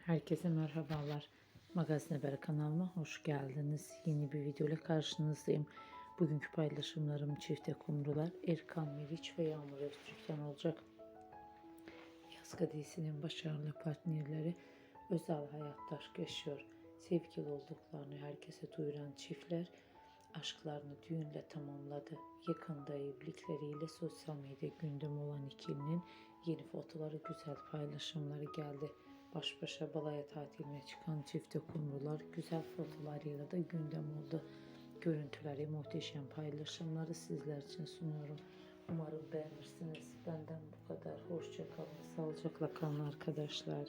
Herkese merhabalar. Magazin Haber kanalıma hoş geldiniz. Yeni bir video ile karşınızdayım. Bugünkü paylaşımlarım çifte kumrular Erkan Meriç ve Yağmur Öztürk'ten olacak. Yaska dizisinin başarılı partnerleri özel hayat aşk yaşıyor. Sevgili olduklarını herkese duyuran çiftler aşklarını düğünle tamamladı. Yakında evlilikleriyle sosyal medya gündem olan ikilinin yeni fotoları, güzel paylaşımları geldi. Baş başa balaya tatiline çıkan çifte kumrular güzel fotolarıyla da gündem oldu. Görüntüleri, muhteşem paylaşımları sizler için sunuyorum. Umarım beğenirsiniz. Benden bu kadar. Hoşça kalın. Sağlıcakla kalın arkadaşlar.